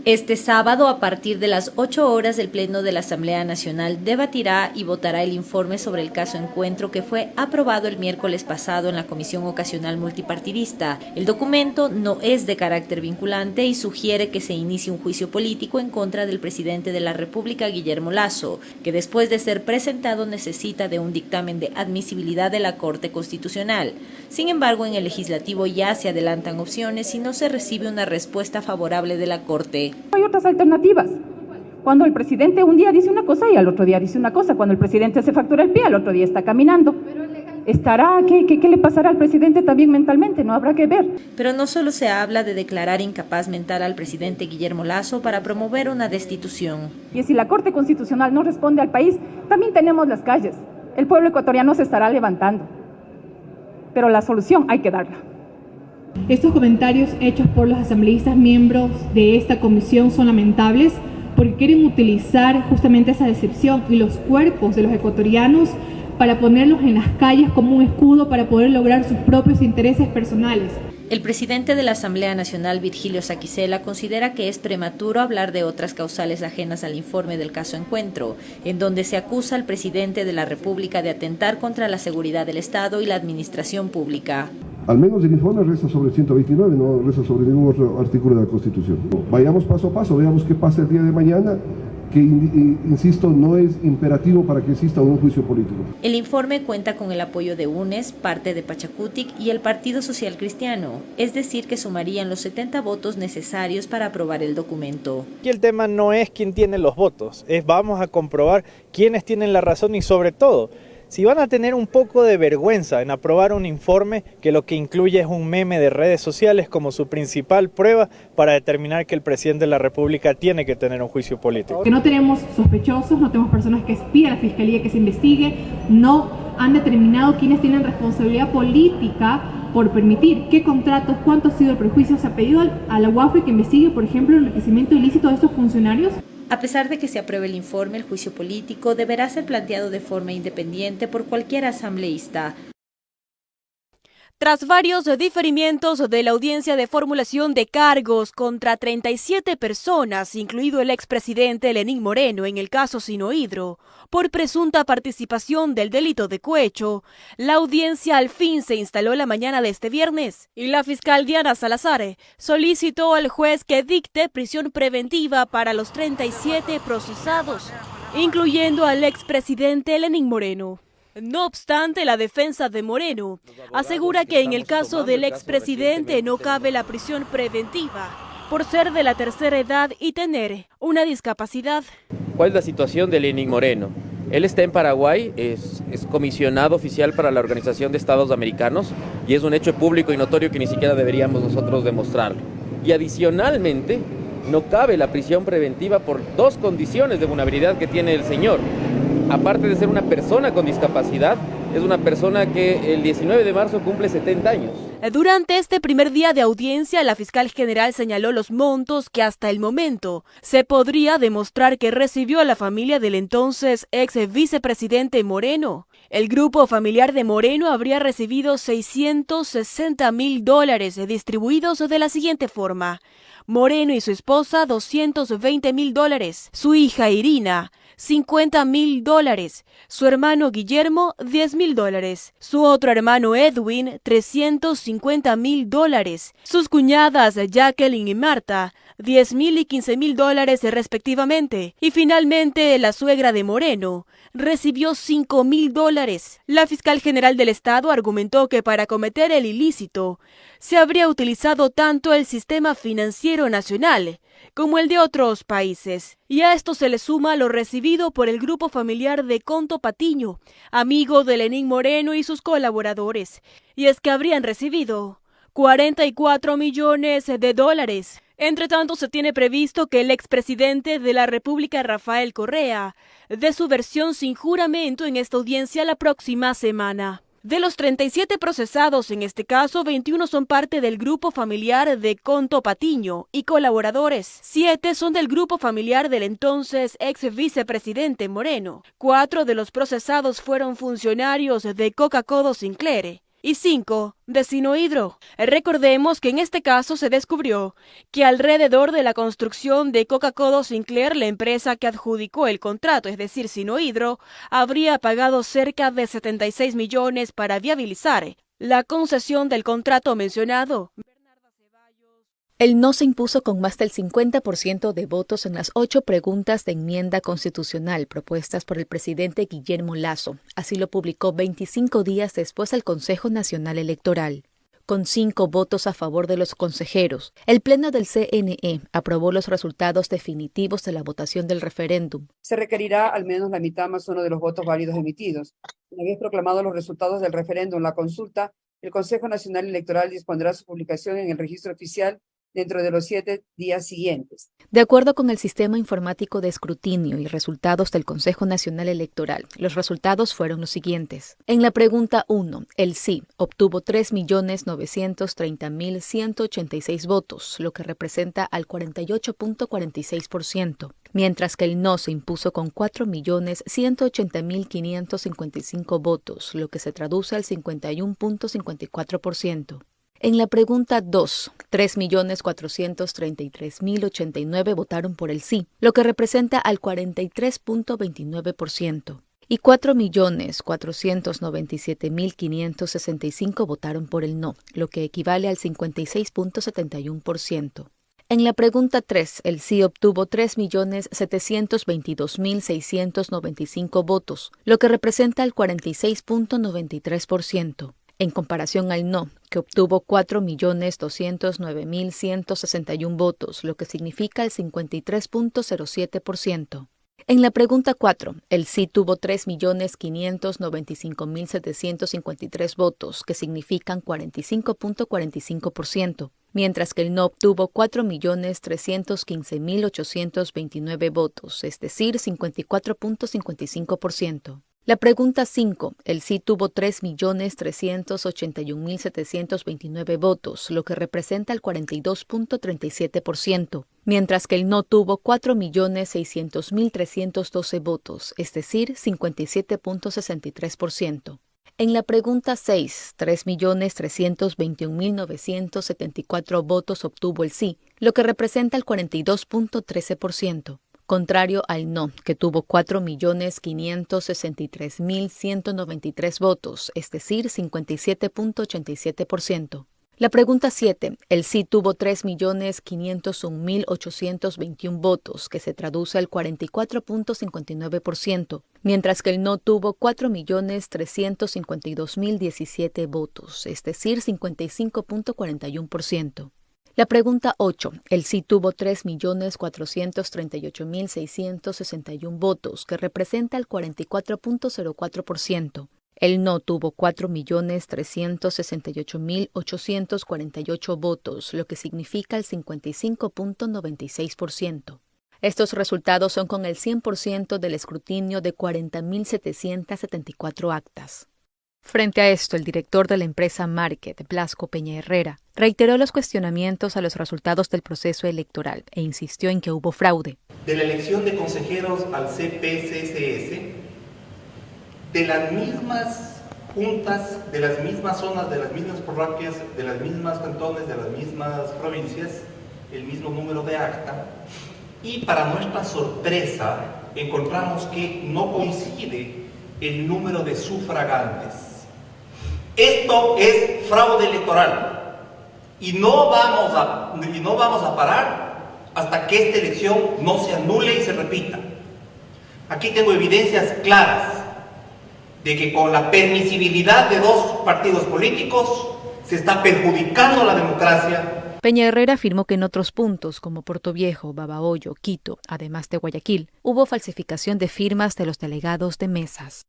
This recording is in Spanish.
Este sábado, a partir de las 8 horas, el Pleno de la Asamblea Nacional debatirá y votará el informe sobre el caso Encuentro que fue aprobado el miércoles pasado en la Comisión Ocasional Multipartidista. El documento no es de carácter vinculante y sugiere que se inicie un juicio político en contra del presidente de la República, Guillermo Lasso, que después de ser presentado necesita de un dictamen de admisibilidad de la Corte Constitucional. Sin embargo, en el Legislativo ya se adelantan opciones si no se recibe una respuesta favorable de la Corte. Hay otras alternativas. Cuando el presidente un día dice una cosa y al otro día dice una cosa, cuando el presidente se fractura el pie, al otro día está caminando. ¿Qué le pasará al presidente también mentalmente? No habrá que ver. Pero no solo se habla de declarar incapaz mental al presidente Guillermo Lasso para promover una destitución. Y si la Corte Constitucional no responde al país, también tenemos las calles. El pueblo ecuatoriano se estará levantando. Pero la solución hay que darla. Estos comentarios hechos por los asambleístas miembros de esta comisión son lamentables porque quieren utilizar justamente esa decepción y los cuerpos de los ecuatorianos para ponerlos en las calles como un escudo para poder lograr sus propios intereses personales. El presidente de la Asamblea Nacional, Virgilio Saquicela, considera que es prematuro hablar de otras causales ajenas al informe del caso Encuentro, en donde se acusa al presidente de la República de atentar contra la seguridad del Estado y la administración pública. Al menos el informe reza sobre el 129, no reza sobre ningún otro artículo de la Constitución. Vayamos paso a paso, veamos qué pasa el día de mañana, que, insisto, no es imperativo para que exista un juicio político. El informe cuenta con el apoyo de UNES, parte de Pachacutic y el Partido Social Cristiano, es decir, que sumarían los 70 votos necesarios para aprobar el documento. Aquí el tema no es quién tiene los votos, es vamos a comprobar quiénes tienen la razón y sobre todo, si van a tener un poco de vergüenza en aprobar un informe que lo que incluye es un meme de redes sociales como su principal prueba para determinar que el presidente de la República tiene que tener un juicio político. Que no tenemos sospechosos, no tenemos personas que piden a la Fiscalía que se investigue, no han determinado quiénes tienen responsabilidad política por permitir qué contratos, cuánto ha sido el perjuicio. Se ha pedido a la UAFE que investigue, por ejemplo, el enriquecimiento ilícito de estos funcionarios. A pesar de que se apruebe el informe, el juicio político deberá ser planteado de forma independiente por cualquier asambleísta. Tras varios diferimientos de la audiencia de formulación de cargos contra 37 personas, incluido el expresidente Lenín Moreno en el caso Sinohydro, por presunta participación del delito de cohecho, la audiencia al fin se instaló la mañana de este viernes y la fiscal Diana Salazar solicitó al juez que dicte prisión preventiva para los 37 procesados, incluyendo al expresidente Lenín Moreno. No obstante, la defensa de Moreno asegura que en el caso del expresidente no cabe la prisión preventiva por ser de la tercera edad y tener una discapacidad. ¿Cuál es la situación de Lenín Moreno? Él está en Paraguay, es comisionado oficial para la Organización de Estados Americanos y es un hecho público y notorio que ni siquiera deberíamos nosotros demostrarlo. Y adicionalmente, no cabe la prisión preventiva por dos condiciones de vulnerabilidad que tiene el señor. Aparte de ser una persona con discapacidad, es una persona que el 19 de marzo cumple 70 años. Durante este primer día de audiencia, la fiscal general señaló los montos que hasta el momento se podría demostrar que recibió a la familia del entonces ex vicepresidente Moreno. El grupo familiar de Moreno habría recibido $660.000 distribuidos de la siguiente forma. Moreno y su esposa $220.000, su hija Irina $50.000, su hermano Guillermo $10.000, su otro hermano Edwin $350.000, sus cuñadas Jacqueline y Marta $10.000 y $15.000 respectivamente, y finalmente la suegra de Moreno recibió $5.000. La fiscal general del Estado argumentó que para cometer el ilícito se habría utilizado tanto el sistema financiero nacional como el de otros países. Y a esto se le suma lo recibido por el grupo familiar de Conto Patiño, amigo de Lenín Moreno y sus colaboradores. Y es que habrían recibido $44 millones. Entre tanto, se tiene previsto que el expresidente de la República, Rafael Correa, dé su versión sin juramento en esta audiencia la próxima semana. De los 37 procesados en este caso, 21 son parte del grupo familiar de Conto Patiño y colaboradores. 7 son del grupo familiar del entonces ex vicepresidente Moreno. 4 de los procesados fueron funcionarios de Coca-Cola Sinclair y 5 de Sinohydro. Recordemos que en este caso se descubrió que alrededor de la construcción de Coca-Cola Sinclair, la empresa que adjudicó el contrato, es decir, Sinohydro, habría pagado cerca de 76 millones para viabilizar la concesión del contrato mencionado. El no se impuso con más del 50% de votos en las 8 preguntas de enmienda constitucional propuestas por el presidente Guillermo Lasso. Así lo publicó 25 días después el Consejo Nacional Electoral. Con 5 votos a favor de los consejeros, el Pleno del CNE aprobó los resultados definitivos de la votación del referéndum. Se requerirá al menos la mitad más uno de los votos válidos emitidos. Una vez proclamados los resultados del referéndum, la consulta, el Consejo Nacional Electoral dispondrá su publicación en el registro oficial dentro de los 7 días siguientes. De acuerdo con el Sistema Informático de Escrutinio y Resultados del Consejo Nacional Electoral, los resultados fueron los siguientes. En la pregunta 1, el sí obtuvo 3.930.186 votos, lo que representa al 48.46%, mientras que el no se impuso con 4.180.555 votos, lo que se traduce al 51.54%. En la pregunta 2, 3.433.089 votaron por el sí, lo que representa al 43.29%, y 4.497.565 votaron por el no, lo que equivale al 56.71%. En la pregunta 3, el sí obtuvo 3.722.695 votos, lo que representa el 46.93%. En comparación al no, que obtuvo 4.209.161 votos, lo que significa el 53.07%. En la pregunta 4, el sí tuvo 3.595.753 votos, que significan 45.45%, mientras que el no obtuvo 4.315.829 votos, es decir, 54.55%. La pregunta 5, el sí tuvo 3.381.729 votos, lo que representa el 42.37%, mientras que el no tuvo 4.600.312 votos, es decir, 57.63%. En la pregunta 6, 3.321.974 votos obtuvo el sí, lo que representa el 42.13%. Contrario al no, que tuvo 4.563.193 votos, es decir, 57.87%. La pregunta 7, el sí tuvo 3.501.821 votos, que se traduce al 44.59%, mientras que el no tuvo 4.352.017 votos, es decir, 55.41%. La pregunta 8, el sí tuvo 3.438.661 votos, que representa el 44.04%. El no tuvo 4.368.848 votos, lo que significa el 55.96%. Estos resultados son con el 100% del escrutinio de 40.774 actas. Frente a esto, el director de la empresa Market, Blasco Peña Herrera, reiteró los cuestionamientos a los resultados del proceso electoral e insistió en que hubo fraude. De la elección de consejeros al CPCSS, de las mismas juntas, de las mismas zonas, de las mismas parroquias, de las mismas cantones, de las mismas provincias, el mismo número de acta, y para nuestra sorpresa encontramos que no coincide el número de sufragantes. Esto es fraude electoral y no vamos a parar hasta que esta elección no se anule y se repita. Aquí tengo evidencias claras de que con la permisibilidad de 2 partidos políticos se está perjudicando la democracia. Peña Herrera afirmó que en otros puntos, como Portoviejo, Babahoyo, Quito, además de Guayaquil, hubo falsificación de firmas de los delegados de mesas.